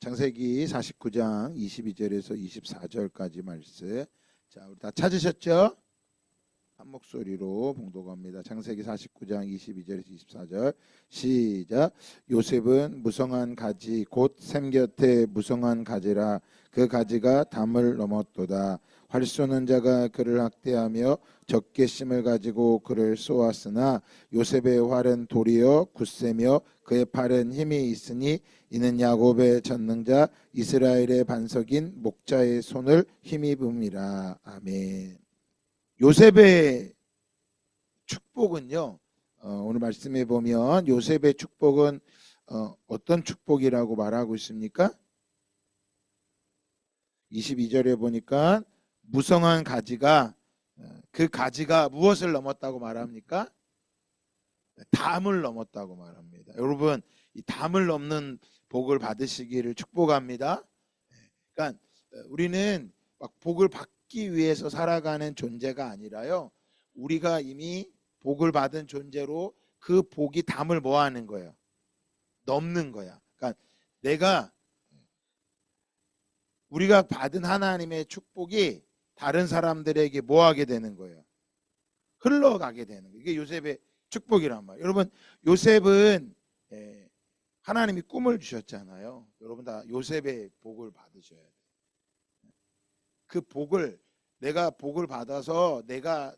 창세기 49장 22절에서 24절까지 말씀. 자, 우리 다 찾으셨죠? 한 목소리로 봉독합니다. 창세기 49장 22절에서 24절 시작. 요셉은 무성한 가지 곧 샘 곁에 무성한 가지라 그 가지가 담을 넘었도다. 활 쏘는 자가 그를 학대하며 적개심을 가지고 그를 쏘았으나 요셉의 활은 도리어 굳세며 그의 팔은 힘이 있으니 이는 야곱의 전능자 이스라엘의 반석인 목자의 손을 힘입음이라. 아멘. 요셉의 축복은요, 오늘 말씀에 보면 요셉의 축복은 어떤 축복이라고 말하고 있습니까? 22절에 보니까 무성한 가지가 그 가지가 무엇을 넘었다고 말합니까? 담을 넘었다고 말합니다. 여러분, 이 담을 넘는 복을 받으시기를 축복합니다. 그러니까 우리는 막 복을 받기 위해서 살아가는 존재가 아니라요, 우리가 이미 복을 받은 존재로 그 복이 담을 뭐 하는 거예요? 넘는 거야. 그러니까 우리가 받은 하나님의 축복이 다른 사람들에게 뭐 하게 되는 거예요? 흘러가게 되는 거예요. 이게 요셉의 축복이란 말이에요. 여러분, 요셉은 하나님이 꿈을 주셨잖아요. 여러분 다 요셉의 복을 받으셔야 돼요. 그 복을, 내가 복을 받아서 내가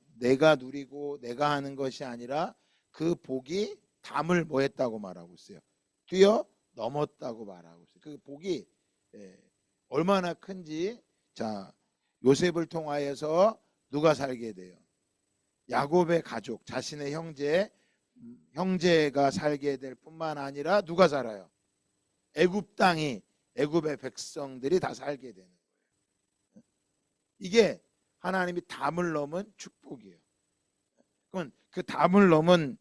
누리고 내가 하는 것이 아니라 그 복이 담을 뭐 했다고 말하고 있어요? 뛰어 넘었다고 말하고 있어요. 그 복이 얼마나 큰지. 자, 요셉을 통하여서 누가 살게 돼요? 야곱의 가족, 자신의 형제가 살게 될 뿐만 아니라 누가 살아요? 애굽 땅이, 애굽의 백성들이 다 살게 되는 거예요. 이게 하나님이 담을 넘은 축복이에요. 그럼 그 담을 넘은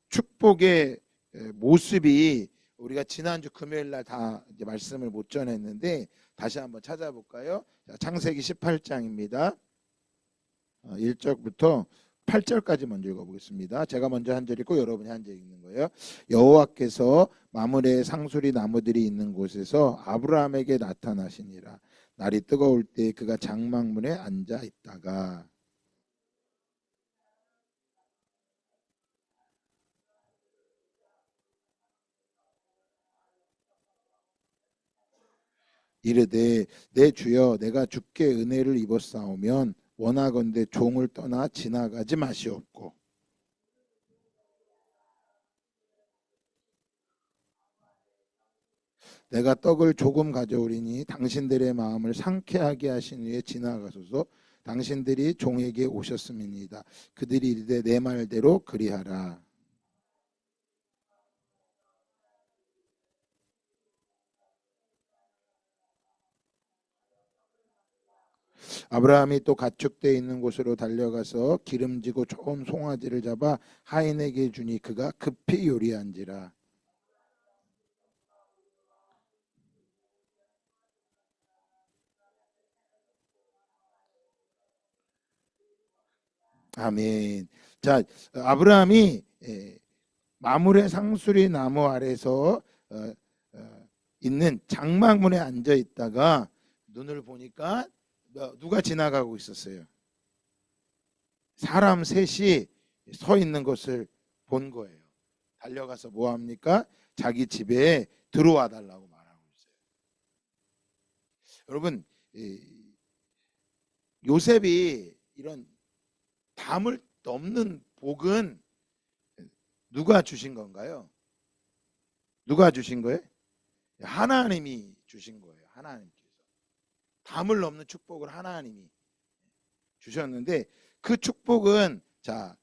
축복의 모습이 우리가 지난주 금요일 날 다 이제 말씀을 못 전했는데 다시 한번 찾아볼까요? 자, 창세기 18장입니다. 1절부터 8절까지 먼저 읽어보겠습니다. 제가 먼저 한 절 읽고 여러분이 한 절 읽는 거예요. 여호와께서 마므레 상수리 나무들이 있는 곳에서 아브라함에게 나타나시니라. 날이 뜨거울 때 그가 장막문에 앉아 있다가 이르되 내 주여 내가 주께 은혜를 입었사오면 원하건대 종을 떠나 지나가지 마시옵고 내가 떡을 조금 가져오리니 당신들의 마음을 상쾌하게 하신 후에 지나가소서. 당신들이 종에게 오셨음이니이다. 그들이 이르되 내 말대로 그리하라. 아브라함이 또 가축대에 있는 곳으로 달려가서 기름지고 좋은 송아지를 잡아 하인에게 주니 그가 급히 요리한지라. 아멘. 자, 아브라함이 마므레 상수리 나무 아래서 있는 장막문에 앉아 있다가 눈을 보니까 누가 지나가고 있었어요? 사람 셋이 서 있는 것을 본 거예요. 달려가서 뭐 합니까? 자기 집에 들어와 달라고 말하고 있어요. 여러분, 요셉이 이런 담을 넘는 복은 누가 주신 건가요? 누가 주신 거예요? 하나님이 주신 거예요. 하나님께서 담을 넘는 축복을 하나님이 주셨는데 그 축복은 자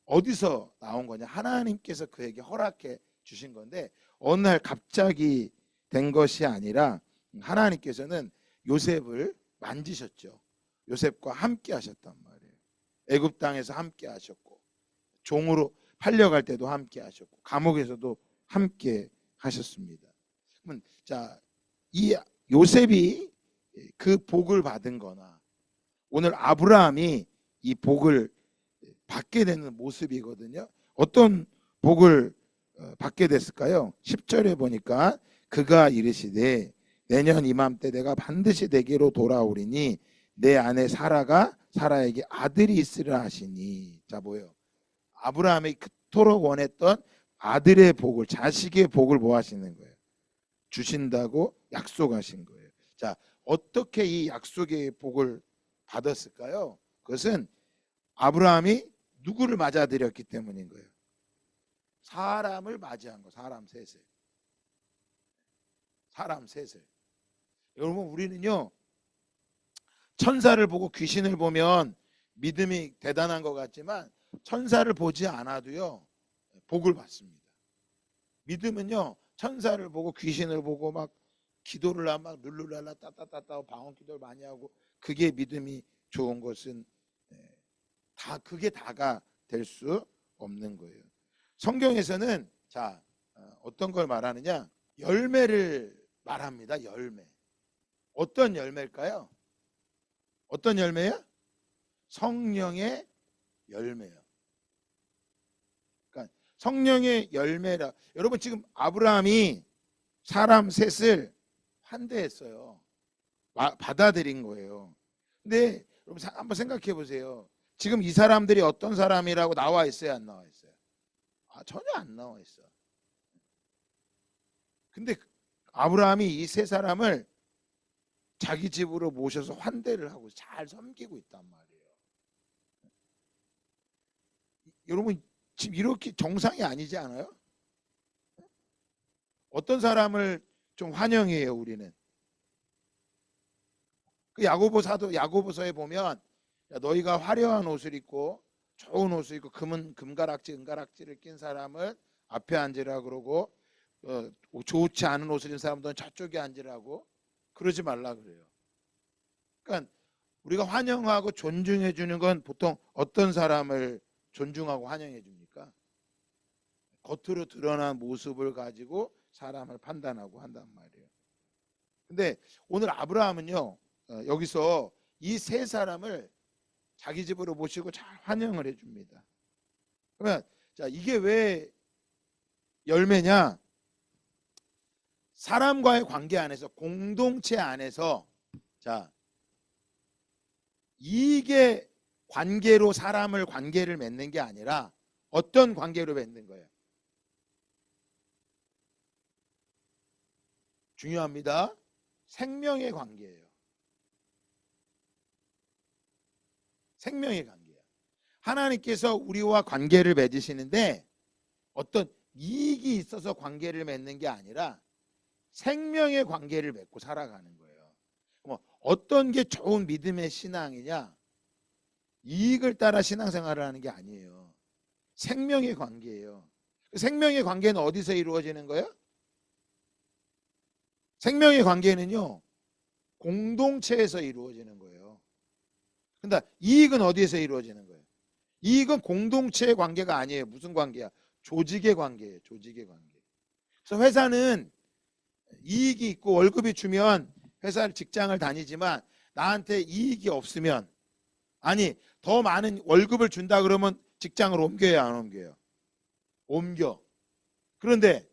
어디서 나온 거냐? 하나님께서 그에게 허락해 주신 건데 어느 날 갑자기 된 것이 아니라 하나님께서는 요셉을 만지셨죠. 요셉과 함께 하셨단 말이에요. 애굽 땅에서 함께 하셨고 종으로 팔려갈 때도 함께 하셨고 감옥에서도 함께 하셨습니다. 그러면 자, 이 요셉이 그 복을 받은 거나 오늘 아브라함이 이 복을 받게 되는 모습이거든요. 어떤 복을 받게 됐을까요? 10절에 보니까 그가 이르시되 내년 이맘때 내가 반드시 내게로 돌아오리니 내 아내 사라에게 아들이 있으라 하시니. 자, 뭐예요? 아브라함이 그토록 원했던 아들의 복을, 자식의 복을 뭐 하시는 거예요? 주신다고 약속하신 거예요. 자, 어떻게 이 약속의 복을 받았을까요? 그것은 아브라함이 누구를 맞아들였기 때문인 거예요. 사람을 맞이한 거, 사람 셋을. 사람 셋을. 여러분, 우리는요, 천사를 보고 귀신을 보면 믿음이 대단한 것 같지만 천사를 보지 않아도요, 복을 받습니다. 믿음은요, 천사를 보고 귀신을 보고 막 기도를 하면 막 룰루랄라 따따따따 방언 기도를 많이 하고, 그게 믿음이 좋은 것은 다 그게 다가 될 수 없는 거예요. 성경에서는 자, 어떤 걸 말하느냐? 열매를 말합니다. 열매. 어떤 열매일까요? 어떤 열매요? 성령의 열매요. 그러니까 성령의 열매라. 여러분, 지금 아브라함이 사람 셋을 환대했어요. 받아들인 거예요. 근데 여러분 한번 생각해 보세요. 지금 이 사람들이 어떤 사람이라고 나와 있어요, 안 나와 있어요? 전혀 안 나와 있어. 근데 아브라함이 이 세 사람을 자기 집으로 모셔서 환대를 하고 잘 섬기고 있단 말이에요. 여러분, 지금 이렇게 정상이 아니지 않아요? 어떤 사람을 좀 환영해요, 우리는? 그 야고보서에 보면, 야, 너희가 화려한 옷을 입고 좋은 옷을 입고 금가락지 은가락지를 낀 사람을 앞에 앉으라 그러고, 좋지 않은 옷을 입은 사람들은 저쪽에 앉으라고 그러지 말라 그래요. 그러니까 우리가 환영하고 존중해 주는 건 보통 어떤 사람을 존중하고 환영해 줍니까? 겉으로 드러난 모습을 가지고 사람을 판단하고 한단 말이에요. 근데 오늘 아브라함은요, 여기서 이 세 사람을 자기 집으로 모시고 잘 환영을 해줍니다. 그러면 자, 이게 왜 열매냐? 사람과의 관계 안에서, 공동체 안에서, 자, 이게 관계로 사람을 관계를 맺는 게 아니라 어떤 관계로 맺는 거예요? 중요합니다. 생명의 관계예요. 생명의 관계예요. 하나님께서 우리와 관계를 맺으시는데 어떤 이익이 있어서 관계를 맺는 게 아니라 생명의 관계를 맺고 살아가는 거예요. 어떤 게 좋은 믿음의 신앙이냐? 이익을 따라 신앙생활을 하는 게 아니에요. 생명의 관계예요. 생명의 관계는 어디서 이루어지는 거예요? 생명의 관계는요, 공동체에서 이루어지는 거예요. 근데 이익은 어디에서 이루어지는 거예요? 이익은 공동체의 관계가 아니에요. 무슨 관계야? 조직의 관계예요. 조직의 관계. 그래서 회사는 이익이 있고 월급이 주면 회사를 직장을 다니지만 나한테 이익이 없으면, 아니 더 많은 월급을 준다 그러면 직장을 옮겨요, 안 옮겨요? 옮겨. 그런데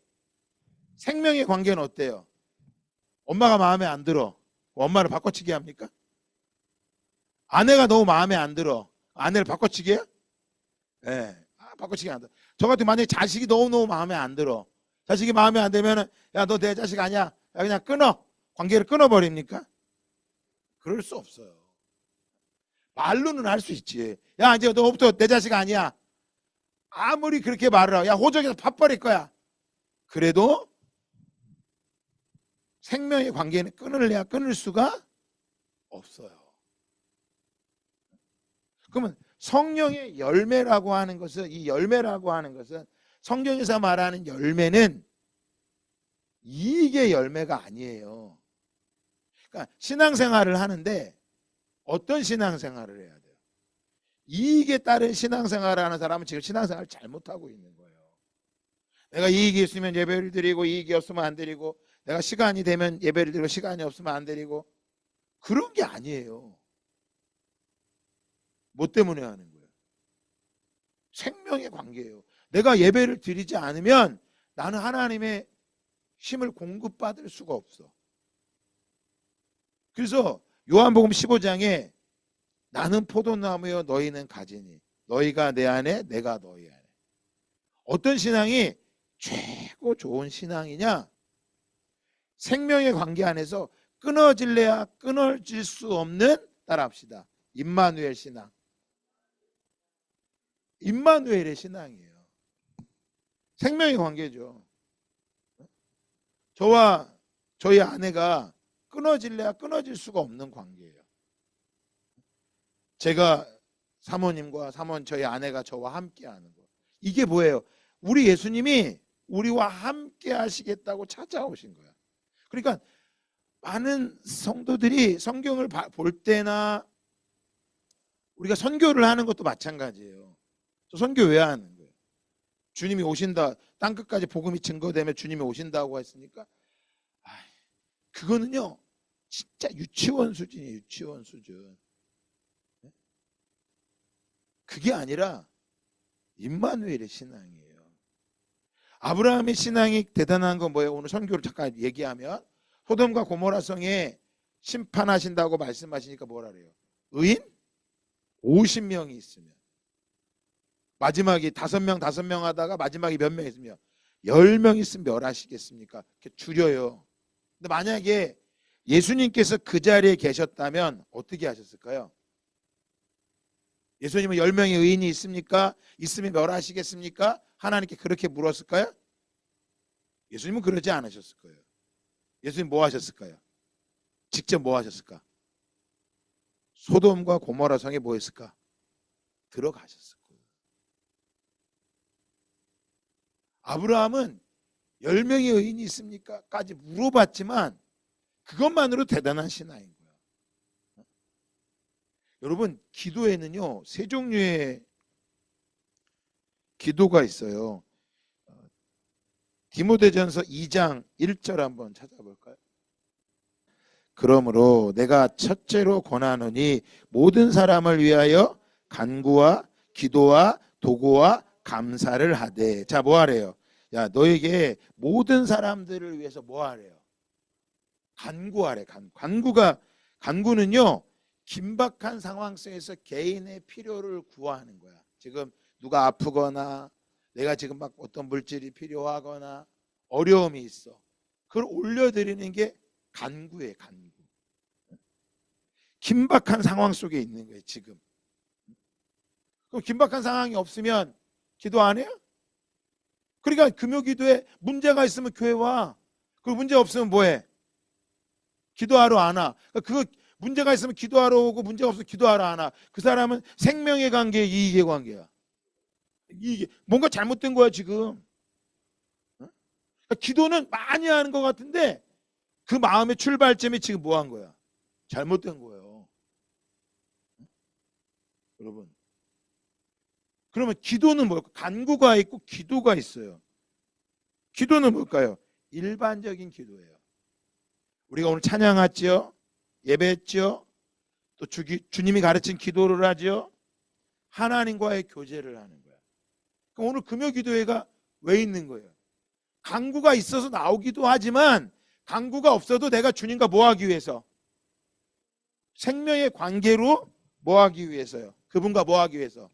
생명의 관계는 어때요? 엄마가 마음에 안 들어. 엄마를 바꿔치기 합니까? 아내가 너무 마음에 안 들어. 아내를 바꿔치기 해요? 네. 바꿔치기 안 돼. 저 같은 만약에 자식이 너무너무 마음에 안 들어. 자식이 마음에 안 들면은, 야, 너 내 자식 아니야. 야, 그냥 끊어. 관계를 끊어버립니까? 그럴 수 없어요. 말로는 할 수 있지. 야, 이제 너부터 내 자식 아니야. 아무리 그렇게 말을 하고, 야, 호적에서 밥 버릴 거야. 그래도 생명의 관계는 끊을래야 끊을 수가 없어요. 그러면 성령의 열매라고 하는 것은, 이 열매라고 하는 것은, 성경에서 말하는 열매는 이익의 열매가 아니에요. 그러니까 신앙생활을 하는데 어떤 신앙생활을 해야 돼요? 이익에 따른 신앙생활을 하는 사람은 지금 신앙생활을 잘못하고 있는 거예요. 내가 이익이 있으면 예배를 드리고, 이익이 없으면 안 드리고, 내가 시간이 되면 예배를 드리고, 시간이 없으면 안 드리고, 그런 게 아니에요. 뭐 때문에 하는 거예요? 생명의 관계예요. 내가 예배를 드리지 않으면 나는 하나님의 힘을 공급받을 수가 없어. 그래서 요한복음 15장에 나는 포도나무여 너희는 가지니 너희가 내 안에 내가 너희 안에. 어떤 신앙이 최고 좋은 신앙이냐? 생명의 관계 안에서 끊어질래야 끊어질 수 없는, 따라합시다, 임마누엘 신앙. 임마누엘의 신앙이에요. 생명의 관계죠. 저와 저희 아내가 끊어질래야 끊어질 수가 없는 관계예요. 제가 사모님과 사모님 저희 아내가 저와 함께 하는 거. 이게 뭐예요? 우리 예수님이 우리와 함께 하시겠다고 찾아오신 거야. 그러니까 많은 성도들이 성경을 볼 때나 우리가 선교를 하는 것도 마찬가지예요. 저 선교 왜 하는 거예요? 주님이 오신다, 땅끝까지 복음이 증거되면 주님이 오신다고 했으니까 그거는요 진짜 유치원 수준이에요. 유치원 수준. 그게 아니라 임마누엘의 신앙이에요. 아브라함의 신앙이 대단한 건 뭐예요? 오늘 선교를 잠깐 얘기하면 소돔과 고모라 성에 심판하신다고 말씀하시니까 뭐라 그래요? 의인 50명이 있으면 마지막에 5명 하다가 마지막에 몇 명 있으면 10명 있으면 멸하시겠습니까? 이렇게 줄여요. 근데 만약에 예수님께서 그 자리에 계셨다면 어떻게 하셨을까요? 예수님은 10명의 의인이 있습니까? 있으면 멸하시겠습니까? 하나님께 그렇게 물었을까요? 예수님은 그러지 않으셨을 거예요. 예수님 뭐 하셨을까요? 직접 뭐 하셨을까? 소돔과 고모라 성에 뭐 했을까? 들어가셨을 거예요. 아브라함은 10명의 의인이 있습니까? 까지 물어봤지만 그것만으로 대단한 신앙인 거예요. 여러분, 기도에는요 세 종류의 기도가 있어요. 디모데전서 2장 1절 한번 찾아볼까요? 그러므로 내가 첫째로 권하노니 모든 사람을 위하여 간구와 기도와 도구와 감사를 하되. 자, 뭐 하래요? 야, 너에게 모든 사람들을 위해서 뭐 하래요? 간구하래. 간구는요 긴박한 상황 속에서 개인의 필요를 구하는 거야. 지금 누가 아프거나 내가 지금 막 어떤 물질이 필요하거나 어려움이 있어. 그걸 올려드리는 게 간구예요. 간구. 긴박한 상황 속에 있는 거예요. 지금. 그럼 긴박한 상황이 없으면 기도 안 해요? 그러니까 금요 기도에 문제가 있으면 교회 와. 그 문제 없으면 뭐해? 기도하러 안 와. 그거 문제가 있으면 기도하러 오고 문제가 없으면 기도하러 안 와. 그 사람은 생명의 관계, 이익의 관계야. 이게 뭔가 잘못된 거야 지금. 그러니까 기도는 많이 하는 것 같은데 그 마음의 출발점이 지금 뭐 한 거야? 잘못된 거예요. 여러분. 그러면 기도는 뭘까? 간구가 있고 기도가 있어요. 기도는 뭘까요? 일반적인 기도예요. 우리가 오늘 찬양했죠? 예배했죠? 또 주님이 가르친 기도를 하죠? 하나님과의 교제를 하는 거야. 그럼 오늘 금요 기도회가 왜 있는 거예요? 간구가 있어서 나오기도 하지만 간구가 없어도 내가 주님과 뭐 하기 위해서? 생명의 관계로 뭐 하기 위해서요? 그분과 뭐 하기 위해서?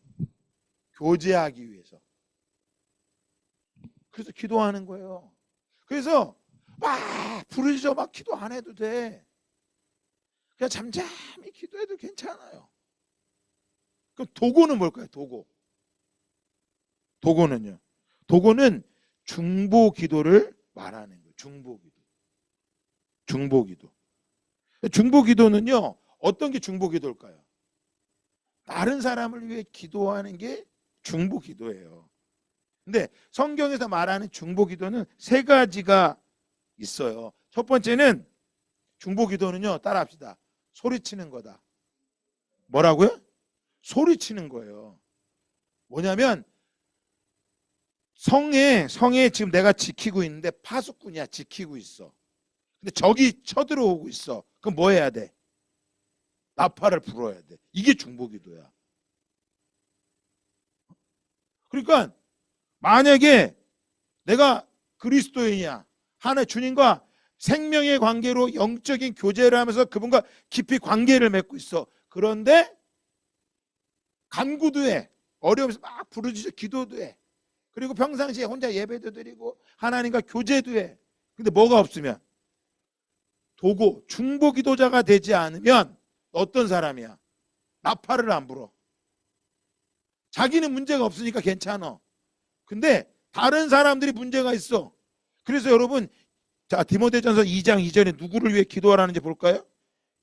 교제하기 위해서. 그래서 기도하는 거예요. 그래서 막 부르짖어 막 기도 안 해도 돼. 그냥 잠잠히 기도해도 괜찮아요. 그럼 도구는 뭘까요? 도구는요. 도구는 중보 기도를 말하는 거예요. 중보 기도. 중보 기도는요. 어떤 게 중보 기도일까요? 다른 사람을 위해 기도하는 게 중보 기도예요. 근데 성경에서 말하는 중보 기도는 세 가지가 있어요. 첫 번째는 중보 기도는요. 따라합시다. 소리치는 거다. 뭐라고요? 소리치는 거예요. 뭐냐면 성에 지금 내가 지키고 있는데 파수꾼이야. 지키고 있어. 근데 적이 쳐들어오고 있어. 그럼 뭐 해야 돼? 나팔을 불어야 돼. 이게 중보 기도야. 그러니까 만약에 내가 그리스도인이야. 하나 주님과 생명의 관계로 영적인 교제를 하면서 그분과 깊이 관계를 맺고 있어. 그런데 간구도 해. 어려우면서 막 부르짖어 기도도 해. 그리고 평상시에 혼자 예배도 드리고 하나님과 교제도 해. 근데 뭐가 없으면 도구, 중보 기도자가 되지 않으면 어떤 사람이야? 나팔을 안 불어. 자기는 문제가 없으니까 괜찮아. 근데 다른 사람들이 문제가 있어. 그래서 여러분, 자, 디모데전서 2장 2절에 누구를 위해 기도하라는지 볼까요?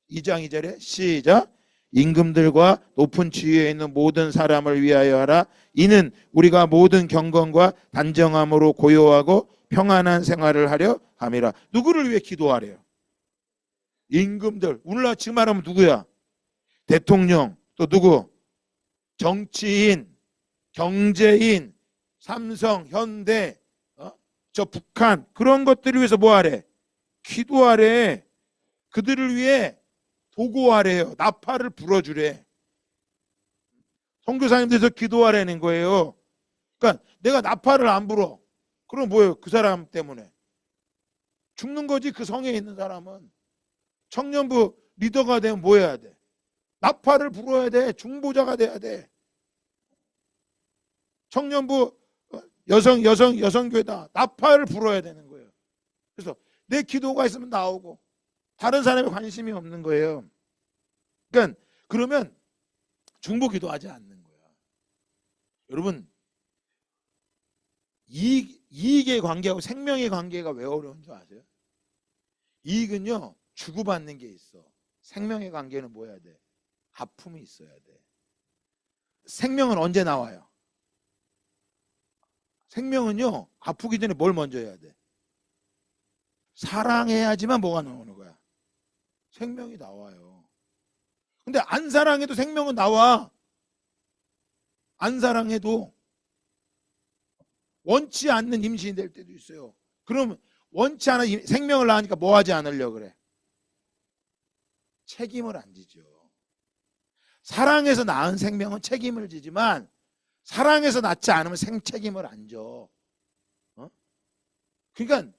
2장 2절에 시작. 임금들과 높은 지위에 있는 모든 사람을 위하여 하라. 이는 우리가 모든 경건과 단정함으로 고요하고 평안한 생활을 하려 함이라. 누구를 위해 기도하래요? 임금들. 오늘날 지금 말하면 누구야? 대통령, 또 누구? 정치인, 경제인, 삼성, 현대, 저 북한, 그런 것들을 위해서 뭐 하래? 기도하래. 그들을 위해 도구하래요. 나팔을 불어주래. 선교사님들에서 기도하라는 거예요. 그러니까 내가 나팔을 안 불어. 그럼 뭐예요? 그 사람 때문에 죽는 거지. 그 성에 있는 사람은. 청년부 리더가 되면 뭐 해야 돼? 나팔을 불어야 돼. 중보자가 돼야 돼. 청년부 여성교회다. 나팔을 불어야 되는 거예요. 그래서 내 기도가 있으면 나오고 다른 사람에 관심이 없는 거예요. 그러니까 그러면 중보 기도하지 않는 거야. 여러분, 이익의 관계하고 생명의 관계가 왜 어려운 줄 아세요? 이익은요, 주고받는 게 있어. 생명의 관계는 뭐 해야 돼? 아픔이 있어야 돼. 생명은 언제 나와요? 생명은요, 아프기 전에 뭘 먼저 해야 돼? 사랑해야지만 뭐가 나오는 거야? 생명이 나와요. 근데 안 사랑해도 생명은 나와. 안 사랑해도. 원치 않는 임신이 될 때도 있어요. 그럼 원치 않은 생명을 낳으니까 뭐 하지 않으려고 그래? 책임을 안 지죠. 사랑해서 낳은 생명은 책임을 지지만 사랑해서 낳지 않으면 생책임을 안 져. 그러니까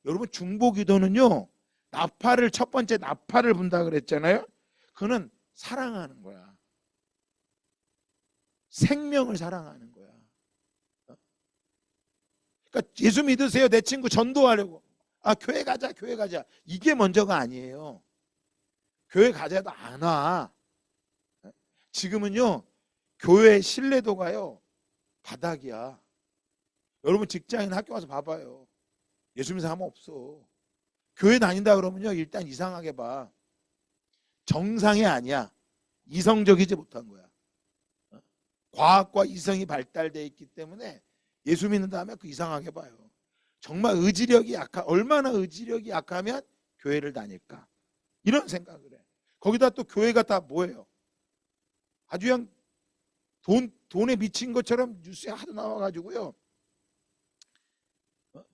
여러분, 중보기도는요, 나팔을, 첫 번째 나팔을 분다 그랬잖아요. 그는 사랑하는 거야. 생명을 사랑하는 거야. 그러니까 예수 믿으세요. 내 친구 전도하려고. 아, 교회 가자, 교회 가자. 이게 먼저가 아니에요. 교회 가자도 안 와. 지금은요, 교회 신뢰도가요, 바닥이야. 여러분, 직장인 학교 와서 봐봐요. 예수 믿는 사람 없어. 교회 다닌다 그러면요, 일단 이상하게 봐. 정상이 아니야. 이성적이지 못한 거야. 과학과 이성이 발달되어 있기 때문에 예수 믿는다 하면 그 이상하게 봐요. 정말 얼마나 의지력이 약하면 교회를 다닐까? 이런 생각을 해. 거기다 또 교회가 다 뭐예요? 아주 그냥 돈에 미친 것처럼 뉴스에 하도 나와가지고요,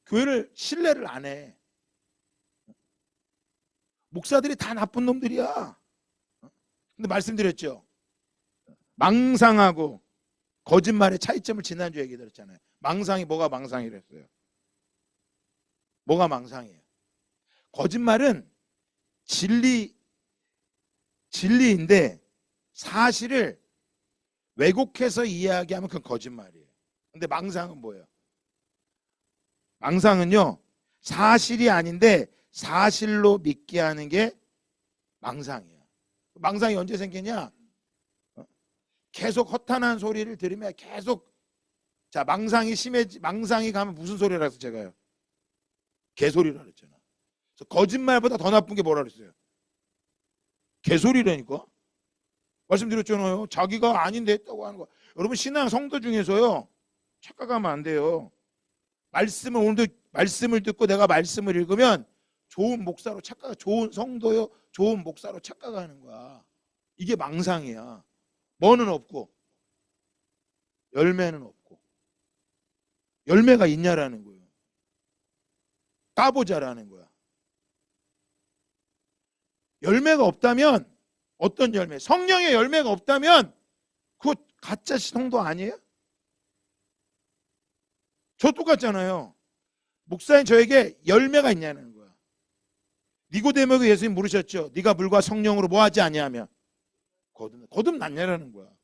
교회를 신뢰를 안 해. 목사들이 다 나쁜 놈들이야. 근데 말씀드렸죠. 망상하고 거짓말의 차이점을 지난주에 얘기 드렸잖아요. 망상이 뭐가 망상이랬어요? 뭐가 망상이에요? 거짓말은 진리인데 사실을 왜곡해서 이야기하면 그건 거짓말이에요. 근데 망상은 뭐예요? 망상은요, 사실이 아닌데 사실로 믿게 하는 게 망상이에요. 망상이 언제 생기냐? 계속 허탄한 소리를 들으면 계속, 자, 망상이 가면 무슨 소리라서 제가요? 개소리라 그랬잖아. 그래서 거짓말보다 더 나쁜 게 뭐라 그랬어요? 개소리라니까. 말씀드렸잖아요. 자기가 아닌데 했다고 하는 거. 여러분, 신앙 성도 중에서요, 착각하면 안 돼요. 오늘도 말씀을 듣고 내가 말씀을 읽으면 좋은 목사로 좋은 성도요, 좋은 목사로 착각하는 거야. 이게 망상이야. 뭐는 없고 열매는 없고. 열매가 있냐라는 거예요. 까보자라는 거야. 열매가 없다면, 어떤 열매? 성령의 열매가 없다면 그거 가짜 성도 아니에요? 저 똑같잖아요. 목사님 저에게 열매가 있냐는 거야. 니고데모에게 예수님 물으셨죠. 네가 물과 성령으로 뭐 하지 아니하며 거듭났냐라는 거야.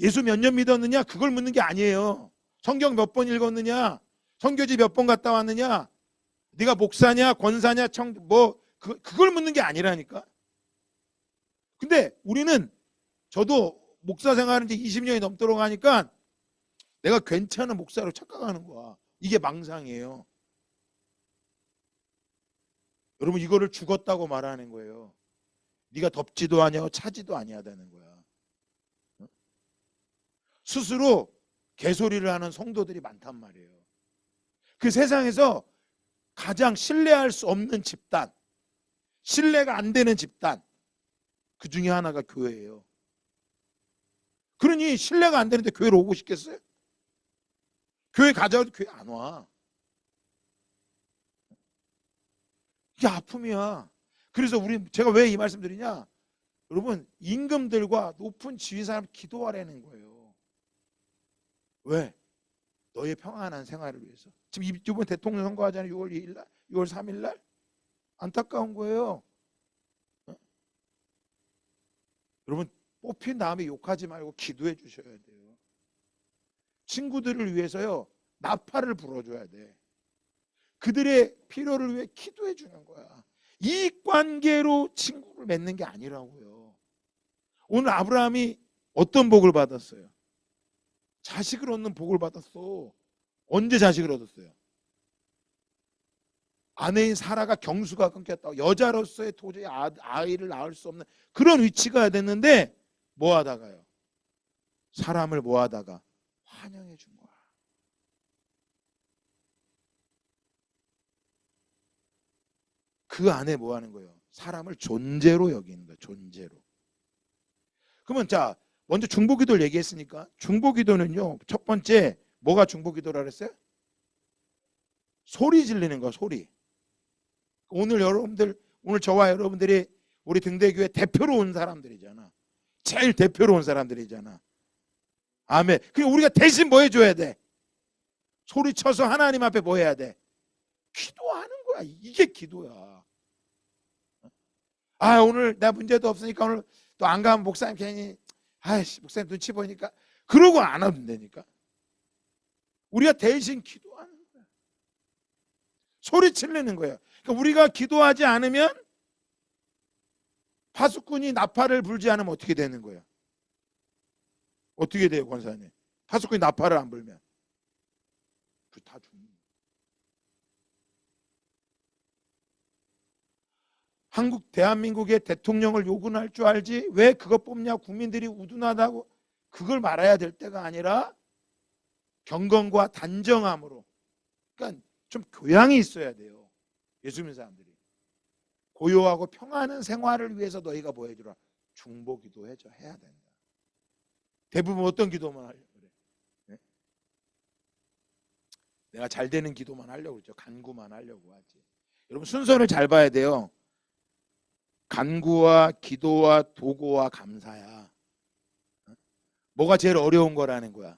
예수 몇 년 믿었느냐 그걸 묻는 게 아니에요. 성경 몇 번 읽었느냐, 선교지 몇 번 갔다 왔느냐, 네가 목사냐 권사냐 그걸 묻는 게 아니라니까. 근데 우리는, 저도 목사 생활은 이제 20년이 넘도록 하니까 내가 괜찮은 목사로 착각하는 거야. 이게 망상이에요. 여러분, 이거를 죽었다고 말하는 거예요. 네가 덥지도 아니하고 차지도 아니하다는 거야. 스스로 개소리를 하는 성도들이 많단 말이에요. 그 세상에서 가장 신뢰할 수 없는 집단, 신뢰가 안 되는 집단, 그 중에 하나가 교회예요. 그러니 신뢰가 안 되는데 교회로 오고 싶겠어요? 교회 가자고 교회 안 와. 이게 아픔이야. 그래서 제가 왜 이 말씀 드리냐, 여러분, 임금들과 높은 지위 사람 기도하라는 거예요. 왜? 너의 평안한 생활을 위해서. 지금 이번 대통령 선거하잖아요. 6월 2일 날, 6월 3일 날. 안타까운 거예요. 여러분, 뽑힌 다음에 욕하지 말고 기도해 주셔야 돼요. 친구들을 위해서요, 나팔을 불어줘야 돼. 그들의 필요를 위해 기도해 주는 거야. 이익관계로 친구를 맺는 게 아니라고요. 오늘 아브라함이 어떤 복을 받았어요? 자식을 얻는 복을 받았어. 언제 자식을 얻었어요? 아내인 사라가 경수가 끊겼다고, 여자로서의 도저히 아이를 낳을 수 없는 그런 위치가 됐는데, 뭐 하다가요? 사람을 뭐 하다가 환영해 준 거야. 그 안에 뭐 하는 거예요? 사람을 존재로 여기는 거예요. 존재로. 그러면 자, 먼저 중보기도를 얘기했으니까, 중보기도는요, 첫 번째 뭐가 중보기도라 그랬어요? 소리 지르는 거, 소리. 오늘 저와 여러분들이 우리 등대교회 대표로 온 사람들이잖아. 제일 대표로 온 사람들이잖아. 아멘. 그리고 우리가 대신 뭐 해줘야 돼? 소리쳐서 하나님 앞에 뭐 해야 돼? 기도하는 거야. 이게 기도야. 아, 오늘 나 문제도 없으니까 오늘 또 안 가면 목사님 괜히, 아이씨, 목사님 눈치 보니까, 그러고 안 하면 되니까. 우리가 대신 기도하는 거야. 소리치려는 거예요. 그러니까 우리가 기도하지 않으면, 파수꾼이 나팔을 불지 않으면 어떻게 되는 거예요? 어떻게 돼요, 권사님? 파수꾼이 나팔을 안 불면 다 죽는 거예요. 대한민국의 대통령을 요구할 줄 알지 왜 그것 뽑냐, 국민들이 우둔하다고 그걸 말해야 될 때가 아니라 경건과 단정함으로, 그러니까 좀 교양이 있어야 돼요. 예수 믿는 사람들이 고요하고 평안한 생활을 위해서 너희가 뭐 해주라? 중보기도 해야 된다. 대부분 어떤 기도만 하려고 그래? 네? 내가 잘 되는 기도만 하려고 그러죠. 간구만 하려고 하지. 여러분, 순서를 잘 봐야 돼요. 간구와 기도와 도고와 감사야. 뭐가 제일 어려운 거라는 거야?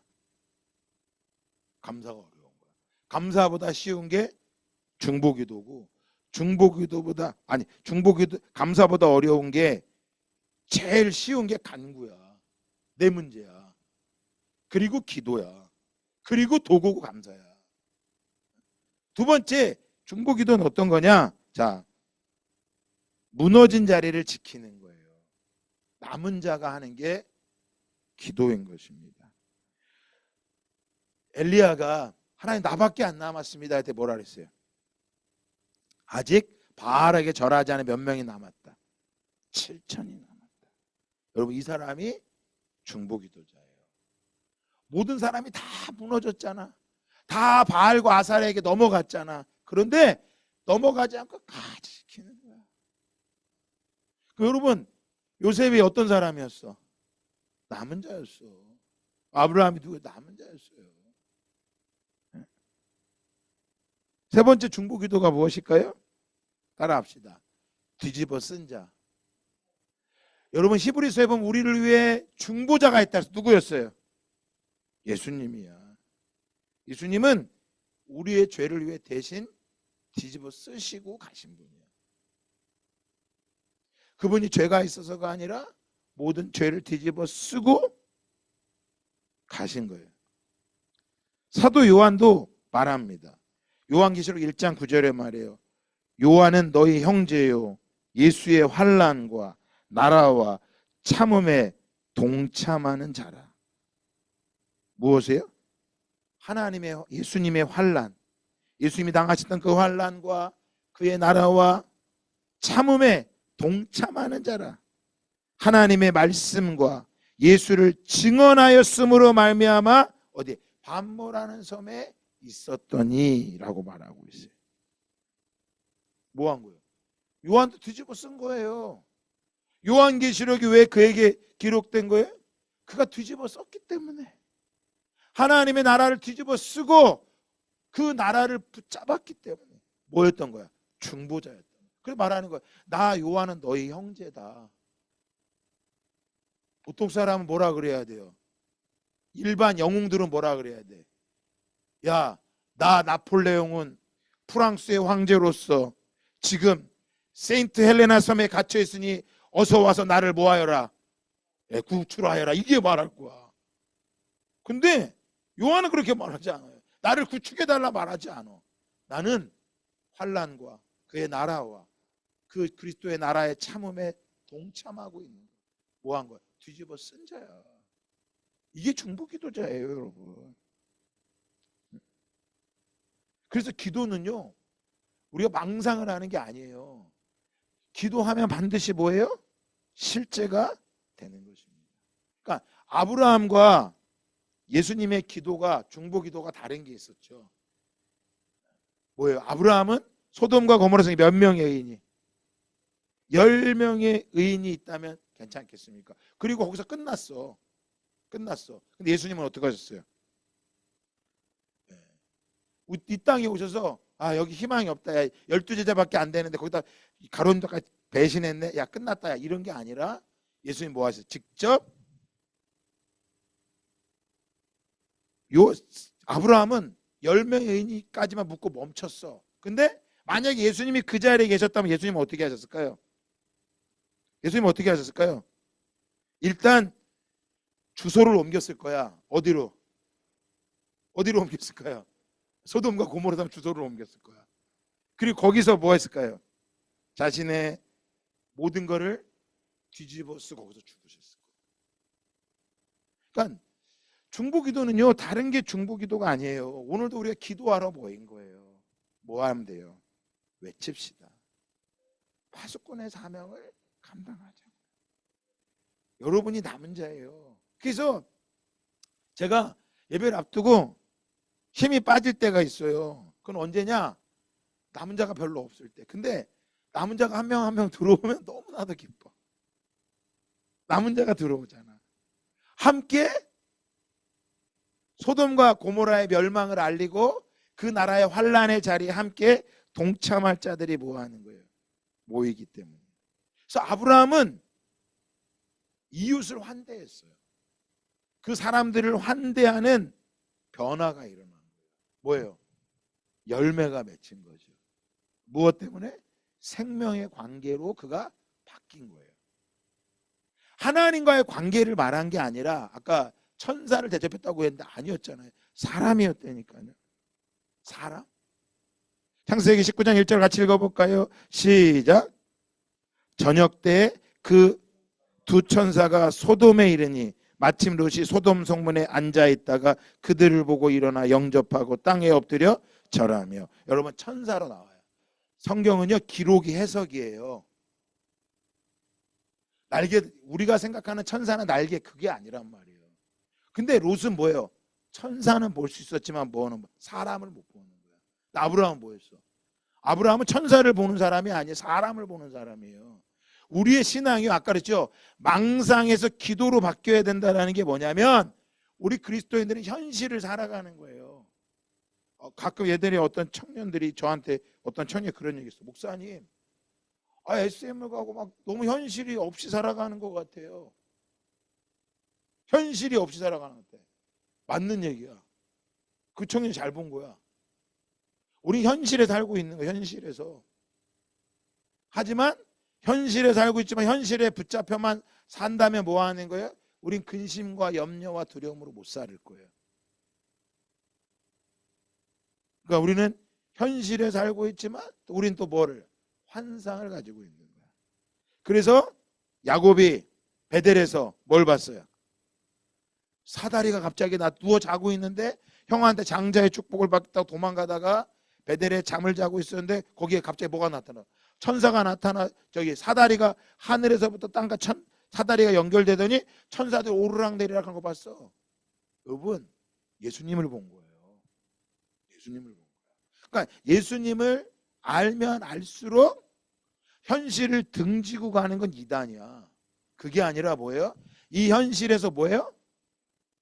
감사가 어려운 거야. 감사보다 쉬운 게 중보기도고, 감사보다 어려운 게, 제일 쉬운 게 간구야. 내 문제야. 그리고 기도야. 그리고 도고고 감사야. 두 번째, 중보기도는 어떤 거냐? 자, 무너진 자리를 지키는 거예요. 남은 자가 하는 게 기도인 것입니다. 엘리야가 하나님 나밖에 안 남았습니다 할 때 뭐라 그랬어요? 아직 바알에게 절하지 않은 몇 명이 남았다. 7천이 남았다. 여러분, 이 사람이 중보기도자예요. 모든 사람이 다 무너졌잖아. 다 바알과 아사랴에게 넘어갔잖아. 그런데 넘어가지 않고 같이 지키는 거야. 여러분, 요셉이 어떤 사람이었어? 남은 자였어. 아브라함이 남은 자였어요. 세 번째 중보기도가 무엇일까요? 따라합시다. 뒤집어 쓴 자. 여러분, 히브리서에 보면 우리를 위해 중보자가 있다. 누구였어요? 예수님이야. 예수님은 우리의 죄를 위해 대신 뒤집어 쓰시고 가신 분이에요. 그분이 죄가 있어서가 아니라 모든 죄를 뒤집어 쓰고 가신 거예요. 사도 요한도 말합니다. 요한계시록 1장 9절에 말해요. 요한은 너희 형제요 예수의 환난과 나라와 참음에 동참하는 자라. 무엇이에요? 하나님의 예수님의 환난, 예수님이 당하셨던 그 환난과 그의 나라와 참음에 동참하는 자라. 하나님의 말씀과 예수를 증언하였음으로 말미암아 어디 반모라는 섬에 있었더니라고 말하고 있어요. 뭐 한 거예요? 요한도 뒤집어 쓴 거예요. 요한계시록이 왜 그에게 기록된 거예요? 그가 뒤집어 썼기 때문에. 하나님의 나라를 뒤집어 쓰고 그 나라를 붙잡았기 때문에. 뭐였던 거야? 중보자였던 거야. 그래서 말하는 거야. 나 요한은 너희 형제다. 보통 사람은 뭐라 그래야 돼요? 일반 영웅들은 뭐라 그래야 돼? 야, 나 나폴레옹은 프랑스의 황제로서 지금 세인트 헬레나 섬에 갇혀 있으니 어서 와서 나를 모하여라. 구출하여라. 이게 말할 거야. 근데 요한은 그렇게 말하지 않아요. 나를 구축해달라 말하지 않아. 나는 환난과 그의 나라와 그 그리스도의 나라의 참음에 동참하고 있는 거야. 뭐 한 거야? 뒤집어 쓴 자야. 이게 중보기도자예요, 여러분. 그래서 기도는요, 우리가 망상을 하는 게 아니에요. 기도하면 반드시 뭐예요? 실제가 되는 것입니다. 그러니까 아브라함과 예수님의 기도가 중보기도가 다른 게 있었죠. 뭐예요? 아브라함은 소돔과 고모라 성에 몇 명의 의인이? 10명의 의인이 있다면 괜찮겠습니까? 그리고 거기서 끝났어. 근데 예수님은 어떻게 하셨어요? 이 땅에 오셔서 여기 희망이 없다. 야, 12제자밖에 안 되는데 거기다 가론까지 배신했네. 야, 끝났다. 야, 이런 게 아니라 예수님 뭐 하셨어요? 직접 아브라함은 10명의 의인까지만 묻고 멈췄어. 근데 만약에 예수님이 그 자리에 계셨다면 예수님은 어떻게 하셨을까요? 일단 주소를 옮겼을 거야. 어디로 옮겼을 거야? 소돔과 고모라 주소를 옮겼을 거야. 그리고 거기서 뭐 했을까요? 자신의 모든 거를 뒤집어 쓰고 거기서 죽으셨을 거예요. 그러니까 중보기도는요, 다른 게 중보기도가 아니에요. 오늘도 우리가 기도하러 모인 거예요. 뭐 하면 돼요? 외칩시다. 파수꾼의 사명을 감당하자. 여러분이 남은 자예요. 그래서 제가 예배를 앞두고 힘이 빠질 때가 있어요. 그건 언제냐? 남은 자가 별로 없을 때. 근데 남은 자가 한 명 한 명 들어오면 너무나도 기뻐. 남은 자가 들어오잖아. 함께 소돔과 고모라의 멸망을 알리고 그 나라의 환란의 자리에 함께 동참할 자들이 모아하는 거예요. 모이기 때문에. 그래서 아브라함은 이웃을 환대했어요. 그 사람들을 환대하는 변화가 일어난 거예요. 뭐예요? 열매가 맺힌 거죠. 무엇 때문에? 생명의 관계로 그가 바뀐 거예요. 하나님과의 관계를 말한 게 아니라 아까 천사를 대접했다고 했는데 아니었잖아요. 사람이었다니까요. 사람. 창세기 19장 1절 같이 읽어볼까요? 시작. 저녁 때 그 두 천사가 소돔에 이르니 마침 롯이 소돔 성문에 앉아 있다가 그들을 보고 일어나 영접하고 땅에 엎드려 절하며. 여러분, 천사로 나와요. 성경은요, 기록이 해석이에요. 날개, 우리가 생각하는 천사는 날개, 그게 아니란 말이에요. 근데 롯은 뭐예요? 천사는 볼 수 있었지만 뭐는 사람을 못 보는 거야. 아브라함은 뭐였어? 아브라함은 천사를 보는 사람이 아니에요. 사람을 보는 사람이에요. 우리의 신앙이 아까 그랬죠. 망상에서 기도로 바뀌어야 된다는 게 뭐냐면 우리 그리스도인들은 현실을 살아가는 거예요. 가끔 예전에 어떤 청년들이 저한테 어떤 청년이 그런 얘기 했어. 목사님, SM을 가고 막 너무 현실이 없이 살아가는 것 같아요. 현실이 없이 살아가는 것 같아. 맞는 얘기야. 그 청년이 잘 본 거야. 우리 현실에 살고 있는 거예요. 현실에서. 하지만 현실에 살고 있지만 현실에 붙잡혀만 산다면 뭐 하는 거예요? 우린 근심과 염려와 두려움으로 못 살 거예요. 그러니까 우리는 현실에 살고 있지만 우린 또 뭐를? 환상을 가지고 있는 거야. 그래서 야곱이 베델에서 뭘 봤어요? 사다리가 갑자기 나 누워 자고 있는데 형한테 장자의 축복을 받겠다고 도망가다가 베델에 잠을 자고 있었는데 거기에 갑자기 뭐가 나타나? 천사가 나타나. 저기 사다리가 하늘에서부터 땅과 사다리가 연결되더니 천사들이 오르락내리락 한 거 봤어. 여러분, 예수님을 본 거예요. 예수님을 본 거예요. 그러니까 예수님을 알면 알수록 현실을 등지고 가는 건 이단이야. 그게 아니라 뭐예요? 이 현실에서 뭐예요?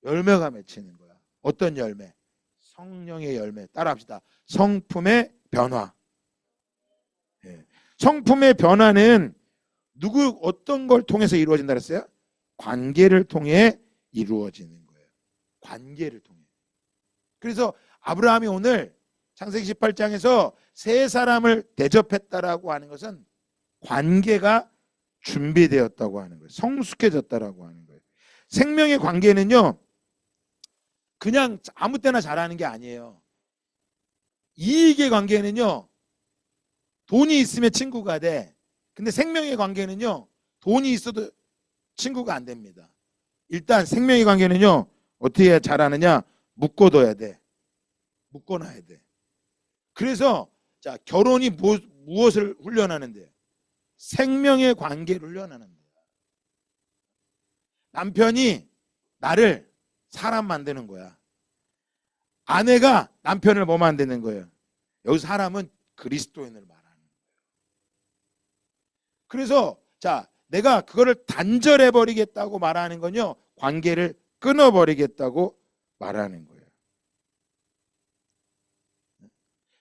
열매가 맺히는 거야. 어떤 열매? 성령의 열매. 따라합시다. 성품의 변화. 예. 성품의 변화는 누구 어떤 걸 통해서 이루어진다 그랬어요? 관계를 통해 이루어지는 거예요. 관계를 통해. 그래서 아브라함이 오늘 창세기 18장에서 세 사람을 대접했다라고 하는 것은 관계가 준비되었다고 하는 거예요. 성숙해졌다라고 하는 거예요. 생명의 관계는요, 그냥 아무 때나 잘하는 게 아니에요. 이익의 관계는요, 돈이 있으면 친구가 돼. 근데 생명의 관계는요, 돈이 있어도 친구가 안 됩니다. 일단 생명의 관계는요, 어떻게 해야 잘하느냐? 묶어둬야 돼. 묶어놔야 돼. 그래서 자, 결혼이 무엇을 훈련하는데요? 생명의 관계를 훈련하는데요. 남편이 나를 사람 만드는 거야. 아내가 남편을 뭐 만드는 거예요? 여기 사람은 그리스도인을 말하는 거예요. 그래서 자, 내가 그거를 단절해 버리겠다고 말하는 건요, 관계를 끊어 버리겠다고 말하는 거예요.